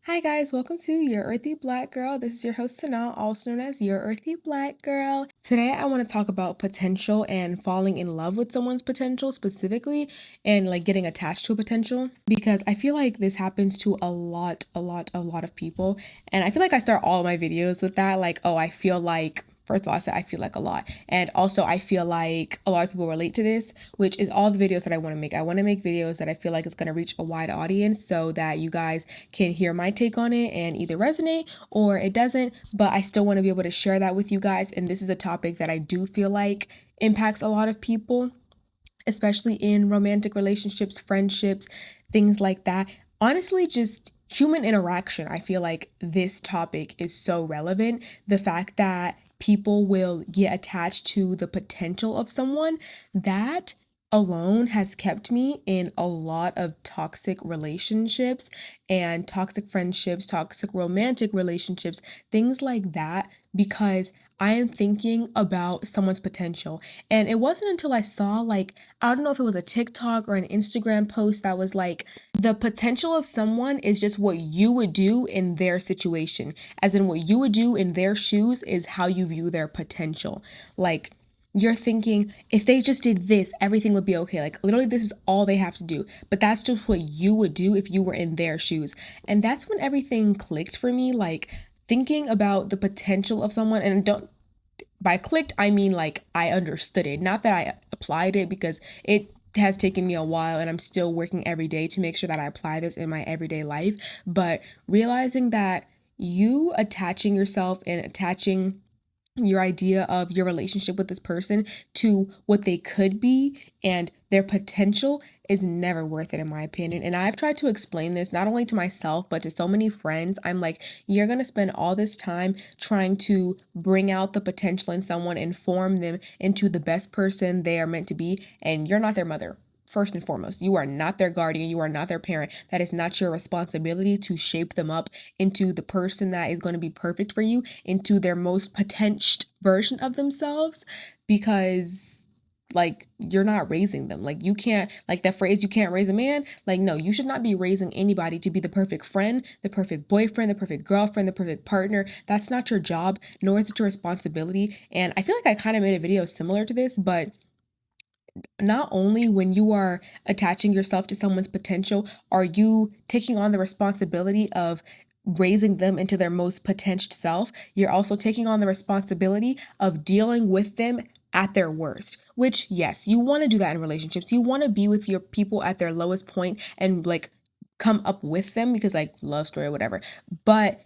Hi guys, welcome to Your Earthy Black Girl. This is your host Sanaa, also known as Your Earthy Black Girl. Today I want to talk about potential and falling in love with someone's potential specifically and like getting attached to a potential because I feel like this happens to a lot of people. And I feel like I start all of my videos with that like, oh, I feel like first of all, I said I feel like a lot. And also I feel like a lot of people relate to this, which is all the videos that I want to make. I want to make videos that I feel like it's going to reach a wide audience so that you guys can hear my take on it and either resonate or it doesn't. But I still want to be able to share that with you guys. And this is a topic that I do feel like impacts a lot of people, especially in romantic relationships, friendships, things like that. Honestly, just human interaction. I feel like this topic is so relevant. The fact that people will get attached to the potential of someone, that alone has kept me in a lot of toxic relationships and toxic friendships, toxic romantic relationships, things like that, because I am thinking about someone's potential. And it wasn't until I saw, like, I don't know if it was a TikTok or an Instagram post that was like, the potential of someone is just what you would do in their situation. As in, what you would do in their shoes is how you view their potential. Like, you're thinking, if they just did this, everything would be okay. Like, literally, this is all they have to do. But that's just what you would do if you were in their shoes. And that's when everything clicked for me. Like, thinking about the potential of someone, and don't, by clicked, I mean like I understood it. Not that I applied it, because it has taken me a while and I'm still working every day to make sure that I apply this in my everyday life. But realizing that you attaching yourself and attaching your idea of your relationship with this person to what they could be and their potential is never worth it, in my opinion. And I've tried to explain this not only to myself but to so many friends. I'm like, you're going to spend all this time trying to bring out the potential in someone and form them into the best person they are meant to be, and you're not their mother. First and foremost, you are not their guardian. You are not their parent. That is not your responsibility to shape them up into the person that is going to be perfect for you, into their most potential version of themselves, because like, you're not raising them. Like, you can't, like that phrase, you can't raise a man. Like, no, you should not be raising anybody to be the perfect friend, the perfect boyfriend, the perfect girlfriend, the perfect partner. That's not your job, nor is it your responsibility. And I feel like I kind of made a video similar to this, but not only when you are attaching yourself to someone's potential are you taking on the responsibility of raising them into their most potential self, you're also taking on the responsibility of dealing with them at their worst. Which, yes, you want to do that in relationships. You want to be with your people at their lowest point and like come up with them, because like love story or whatever. But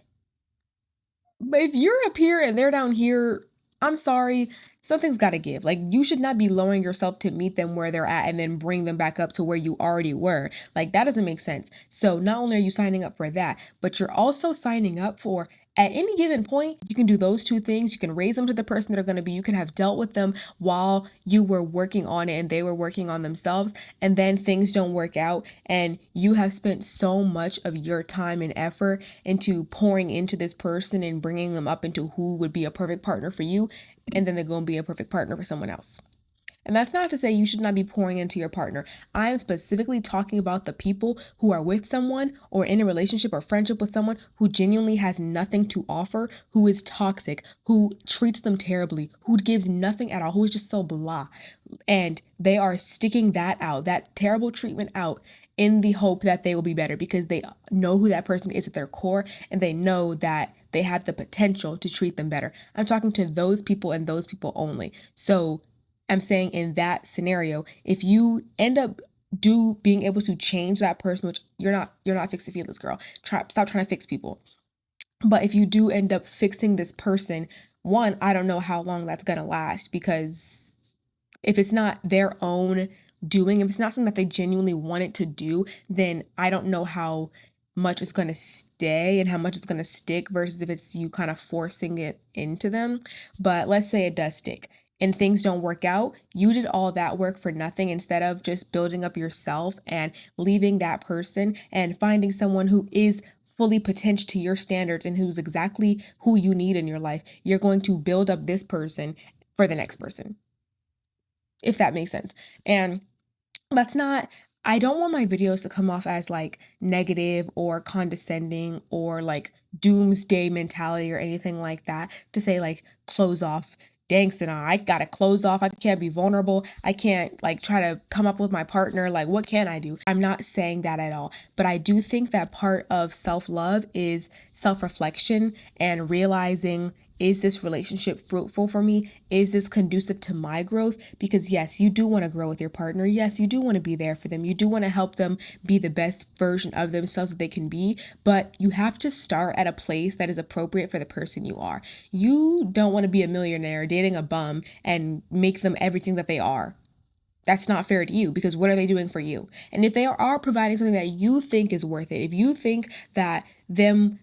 if you're up here and they're down here, I'm sorry, something's got to give. Like, you should not be lowering yourself to meet them where they're at and then bring them back up to where you already were. Like, that doesn't make sense. So not only are you signing up for that, but you're also signing up for, at any given point, you can do those two things. You can raise them to the person they're going to be. You can have dealt with them while you were working on it and they were working on themselves. And then things don't work out. And you have spent so much of your time and effort into pouring into this person and bringing them up into who would be a perfect partner for you. And then they're going to be a perfect partner for someone else. And that's not to say you should not be pouring into your partner. I am specifically talking about the people who are with someone or in a relationship or friendship with someone who genuinely has nothing to offer, who is toxic, who treats them terribly, who gives nothing at all, who is just so blah. And they are sticking that out, that terrible treatment out, in the hope that they will be better, because they know who that person is at their core and they know that they have the potential to treat them better. I'm talking to those people and those people only. So I'm saying, in that scenario, if you end up being able to change that person, which you're not fixing feelings, girl. Stop trying to fix people. But if you do end up fixing this person, one, I don't know how long that's gonna last, because if it's not their own doing, if it's not something that they genuinely wanted to do, then I don't know how much it's going to stay and how much it's going to stick, versus if it's you kind of forcing it into them. But let's say it does stick and things don't work out. You did all that work for nothing, instead of just building up yourself and leaving that person and finding someone who is fully potential to your standards and who's exactly who you need in your life. You're going to build up this person for the next person, if that makes sense. And that's not, I don't want my videos to come off as like negative or condescending or like doomsday mentality or anything like that to say like close off. Dang, Sana, I gotta close off. I can't be vulnerable. I can't like try to come up with my partner. Like, what can I do? I'm not saying that at all. But I do think that part of self love is self reflection and realizing, is this relationship fruitful for me? Is this conducive to my growth? Because yes, you do want to grow with your partner. Yes, you do want to be there for them. You do want to help them be the best version of themselves that they can be. But you have to start at a place that is appropriate for the person you are. You don't want to be a millionaire dating a bum and make them everything that they are. That's not fair to you, because what are they doing for you? And if they are providing something that you think is worth it, if you think that them,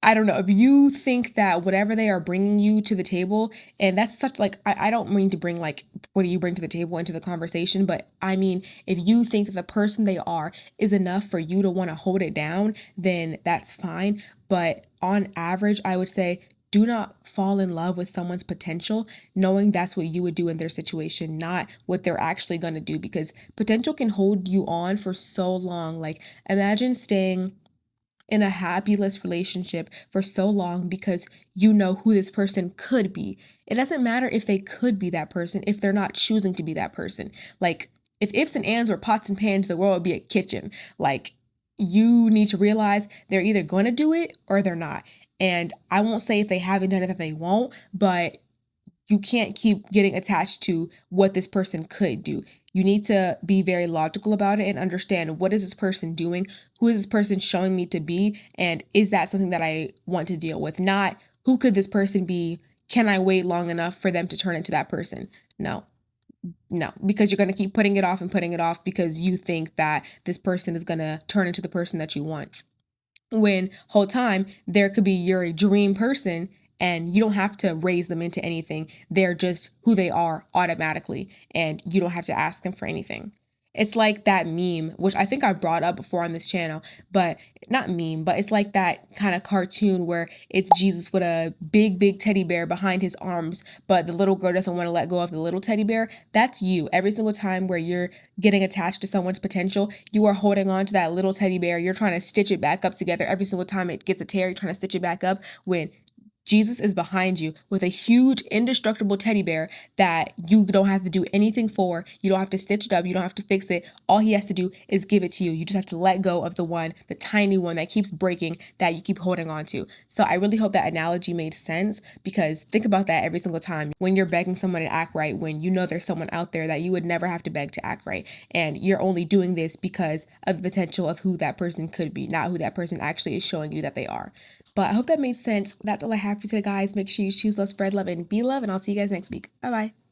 I don't know, if you think that whatever they are bringing you to the table, and that's such like, I don't mean to bring like, what do you bring to the table into the conversation, but I mean, if you think that the person they are is enough for you to want to hold it down, then that's fine. But on average, I would say, do not fall in love with someone's potential, knowing that's what you would do in their situation, not what they're actually going to do, because potential can hold you on for so long. Like, imagine staying in a happyless relationship for so long because you know who this person could be. It doesn't matter if they could be that person if they're not choosing to be that person. Like, if ifs and ands were pots and pans, the world would be a kitchen. Like, you need to realize they're either going to do it or they're not. And I won't say if they haven't done it that they won't, but you can't keep getting attached to what this person could do. You need to be very logical about it and understand, what is this person doing? Who is this person showing me to be? And is that something that I want to deal with? Not, who could this person be? Can I wait long enough for them to turn into that person? No, no, because you're going to keep putting it off and putting it off because you think that this person is going to turn into the person that you want, when whole time there could be your dream person, and you don't have to raise them into anything. They're just who they are automatically, and you don't have to ask them for anything. It's like that meme, which I think I brought up before on this channel, but not meme, but it's like that kind of cartoon where it's Jesus with a big, big teddy bear behind his arms, but the little girl doesn't want to let go of the little teddy bear. That's you. Every single time where you're getting attached to someone's potential, you are holding on to that little teddy bear. You're trying to stitch it back up together. Every single time it gets a tear, you're trying to stitch it back up, when Jesus is behind you with a huge, indestructible teddy bear that you don't have to do anything for. You don't have to stitch it up. You don't have to fix it. All he has to do is give it to you. You just have to let go of the one, the tiny one that keeps breaking, that you keep holding on to. So I really hope that analogy made sense, because think about that every single time when you're begging someone to act right, when you know there's someone out there that you would never have to beg to act right. And you're only doing this because of the potential of who that person could be, not who that person actually is showing you that they are. But I hope that made sense. That's all I have for today, guys. Make sure you choose love, spread love, and be love. And I'll see you guys next week. Bye bye.